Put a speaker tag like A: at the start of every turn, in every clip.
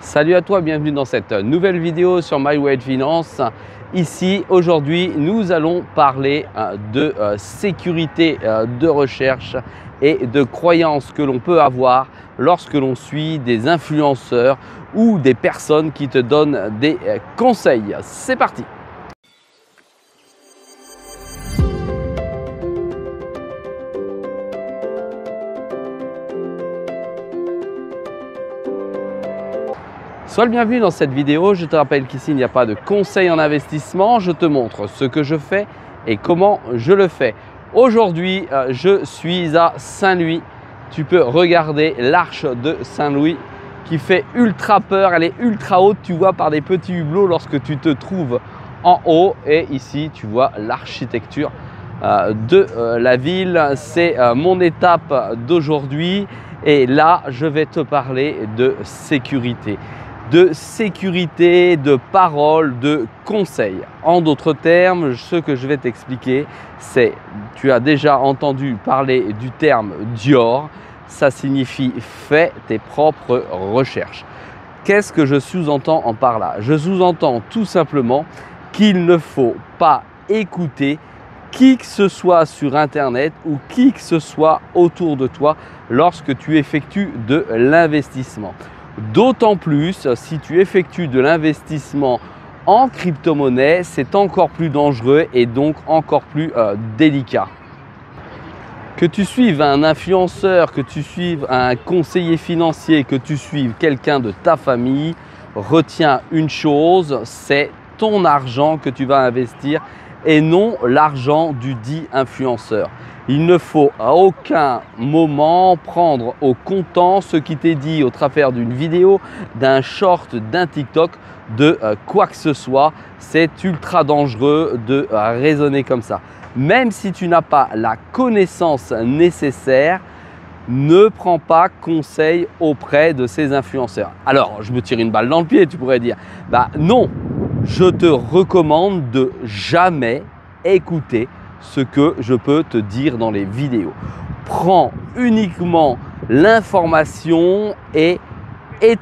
A: Salut à toi, bienvenue dans cette nouvelle vidéo sur My Way Finance. Ici, aujourd'hui, nous allons parler de sécurité de recherche et de croyances que l'on peut avoir lorsque l'on suit des influenceurs ou des personnes qui te donnent des conseils. C'est parti! Sois le bienvenu dans cette vidéo. Je te rappelle qu'ici, il n'y a pas de conseils en investissement. Je te montre ce que je fais et comment je le fais. Aujourd'hui, je suis à Saint-Louis. Tu peux regarder l'arche de Saint-Louis qui fait ultra peur. Elle est ultra haute, tu vois, par des petits hublots lorsque tu te trouves en haut. Et ici, tu vois l'architecture de la ville. C'est mon étape d'aujourd'hui. Et là, je vais te parler de sécurité. De paroles, de conseils. En d'autres termes, ce que je vais t'expliquer, c'est, tu as déjà entendu parler du terme Dior, ça signifie fais tes propres recherches. Qu'est-ce que je sous-entends en par là? Je sous-entends tout simplement qu'il ne faut pas écouter qui que ce soit sur Internet ou qui que ce soit autour de toi lorsque tu effectues de l'investissement. D'autant plus si tu effectues de l'investissement en crypto-monnaie, c'est encore plus dangereux et donc encore plus délicat. Que tu suives un influenceur, que tu suives un conseiller financier, que tu suives quelqu'un de ta famille, retiens une chose, c'est ton argent que tu vas investir et non l'argent du dit influenceur. Il ne faut à aucun moment prendre au comptant ce qui t'est dit au travers d'une vidéo, d'un short, d'un TikTok, de quoi que ce soit. C'est ultra dangereux de raisonner comme ça. Même si tu n'as pas la connaissance nécessaire, ne prends pas conseil auprès de ces influenceurs. Alors, je me tire une balle dans le pied, tu pourrais dire. Bah non, je te recommande de jamais écouter ce que je peux te dire dans les vidéos. Prends uniquement l'information et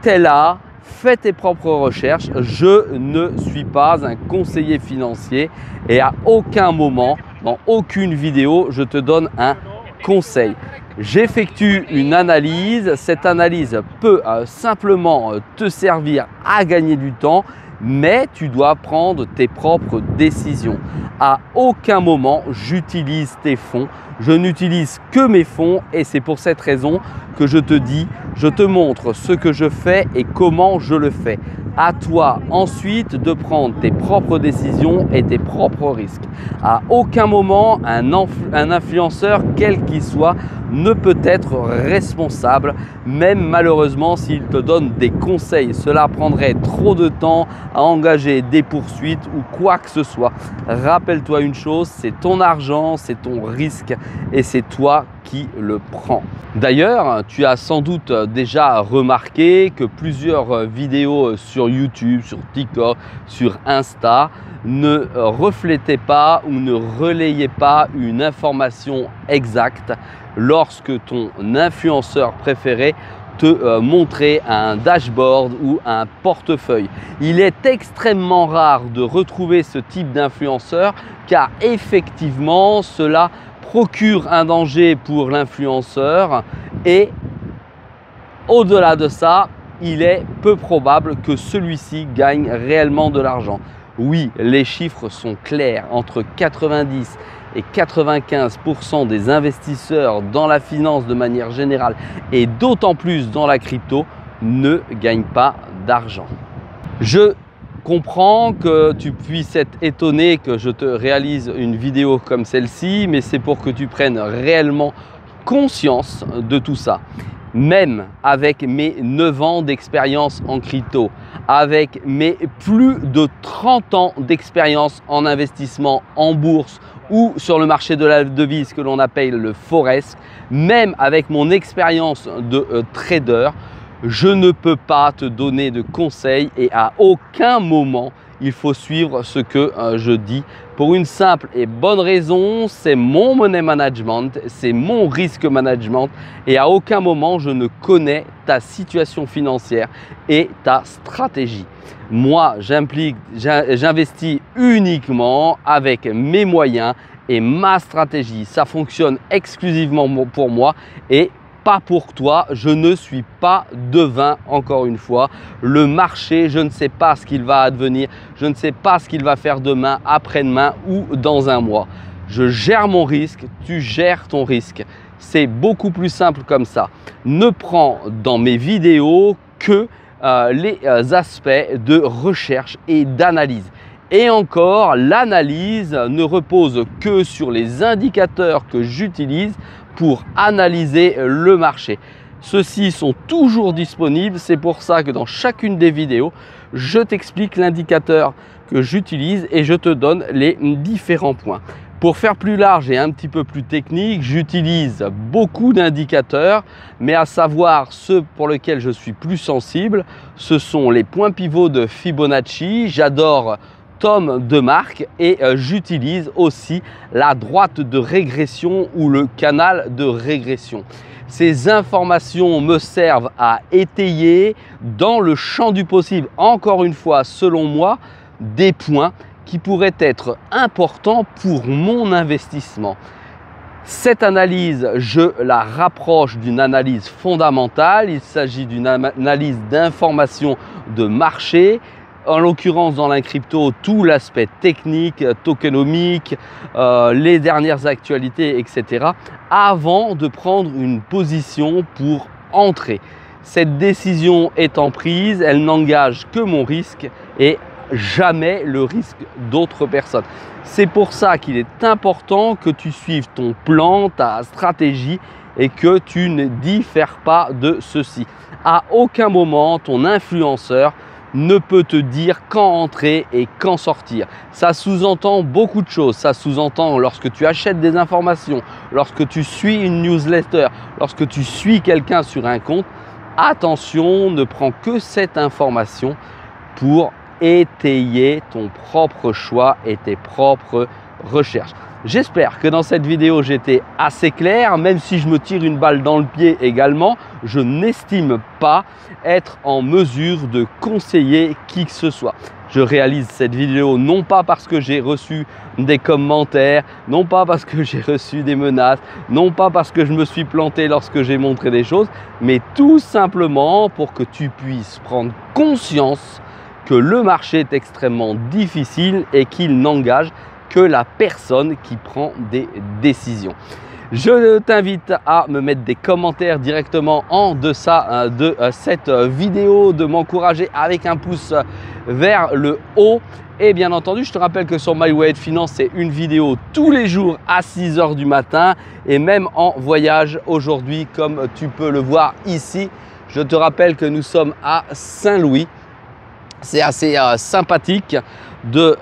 A: t'es là, fais tes propres recherches. Je ne suis pas un conseiller financier et à aucun moment, dans aucune vidéo, je te donne un conseil. J'effectue une analyse. Cette analyse peut simplement te servir à gagner du temps, mais tu dois prendre tes propres décisions. À aucun moment, j'utilise tes fonds. Je n'utilise que mes fonds et c'est pour cette raison que je te dis, je te montre ce que je fais et comment je le fais. À toi ensuite de prendre tes propres décisions et tes propres risques. À aucun moment, un influenceur, quel qu'il soit, ne peut être responsable, même malheureusement s'il te donne des conseils. Cela prendrait trop de temps à engager des poursuites ou quoi que ce soit. Rappelle-toi une chose, c'est ton argent, c'est ton risque et c'est toi qui le prends. D'ailleurs, tu as sans doute déjà remarqué que plusieurs vidéos sur YouTube, sur TikTok, sur Insta ne reflétaient pas ou ne relayaient pas une information exacte lorsque ton influenceur préféré te montrer un dashboard ou un portefeuille. Il est extrêmement rare de retrouver ce type d'influenceur car effectivement cela procure un danger pour l'influenceur et au-delà de ça, il est peu probable que celui-ci gagne réellement de l'argent. Oui, les chiffres sont clairs, entre 90 et 95% des investisseurs dans la finance de manière générale et d'autant plus dans la crypto ne gagnent pas d'argent. Je comprends que tu puisses être étonné que je te réalise une vidéo comme celle-ci, mais c'est pour que tu prennes réellement conscience de tout ça. Même avec mes 9 ans d'expérience en crypto, avec mes plus de 30 ans d'expérience en investissement en bourse ou sur le marché de la devise que l'on appelle le forex, même avec mon expérience de trader, je ne peux pas te donner de conseils et à aucun moment il faut suivre ce que je dis. Pour une simple et bonne raison, c'est mon money management, c'est mon risque management et à aucun moment je ne connais ta situation financière et ta stratégie. Moi, j'investis uniquement avec mes moyens et ma stratégie. Ça fonctionne exclusivement pour moi et pas pour toi. Je ne suis pas devin, encore une fois. Le marché, je ne sais pas ce qu'il va advenir. Je ne sais pas ce qu'il va faire demain, après-demain ou dans un mois. Je gère mon risque, tu gères ton risque. C'est beaucoup plus simple comme ça. Ne prends dans mes vidéos que les aspects de recherche et d'analyse. Et encore, l'analyse ne repose que sur les indicateurs que j'utilise pour analyser le marché. Ceux-ci sont toujours disponibles, c'est pour ça que dans chacune des vidéos, je t'explique l'indicateur que j'utilise et je te donne les différents points. Pour faire plus large et un petit peu plus technique, j'utilise beaucoup d'indicateurs, mais à savoir ceux pour lesquels je suis plus sensible, ce sont les points pivots de Fibonacci. J'adore Tom DeMark et j'utilise aussi la droite de régression ou le canal de régression. Ces informations me servent à étayer dans le champ du possible, encore une fois, selon moi, des points qui pourraient être importants pour mon investissement. Cette analyse, je la rapproche d'une analyse fondamentale. Il s'agit d'une analyse d'informations de marché. En l'occurrence, dans la crypto, tout l'aspect technique, tokenomique, les dernières actualités, etc. avant de prendre une position pour entrer. Cette décision étant prise, elle n'engage que mon risque et jamais le risque d'autres personnes. C'est pour ça qu'il est important que tu suives ton plan, ta stratégie et que tu ne diffères pas de ceci. À aucun moment, ton influenceur ne peut te dire quand entrer et quand sortir. Ça sous-entend beaucoup de choses. Ça sous-entend lorsque tu achètes des informations, lorsque tu suis une newsletter, lorsque tu suis quelqu'un sur un compte, attention, ne prends que cette information pour étayer ton propre choix et tes propres recherches. J'espère que dans cette vidéo, j'étais assez clair, même si je me tire une balle dans le pied également, je n'estime pas être en mesure de conseiller qui que ce soit. Je réalise cette vidéo non pas parce que j'ai reçu des commentaires, non pas parce que j'ai reçu des menaces, non pas parce que je me suis planté lorsque j'ai montré des choses, mais tout simplement pour que tu puisses prendre conscience que le marché est extrêmement difficile et qu'il n'engage que la personne qui prend des décisions. Je t'invite à me mettre des commentaires directement en deçà de cette vidéo, de m'encourager avec un pouce vers le haut. Et bien entendu, je te rappelle que sur My Way of Finance, c'est une vidéo tous les jours à 6 h du matin et même en voyage aujourd'hui, comme tu peux le voir ici. Je te rappelle que nous sommes à Saint-Louis. C'est assez sympathique de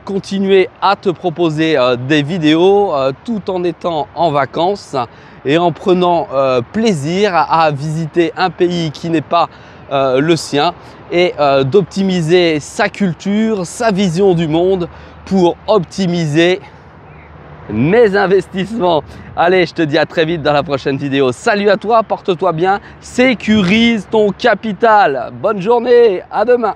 A: continuer à te proposer des vidéos tout en étant en vacances et en prenant plaisir à visiter un pays qui n'est pas le sien et d'optimiser sa culture, sa vision du monde pour optimiser mes investissements. Allez, je te dis à très vite dans la prochaine vidéo. Salut à toi, porte-toi bien, sécurise ton capital. Bonne journée, à demain.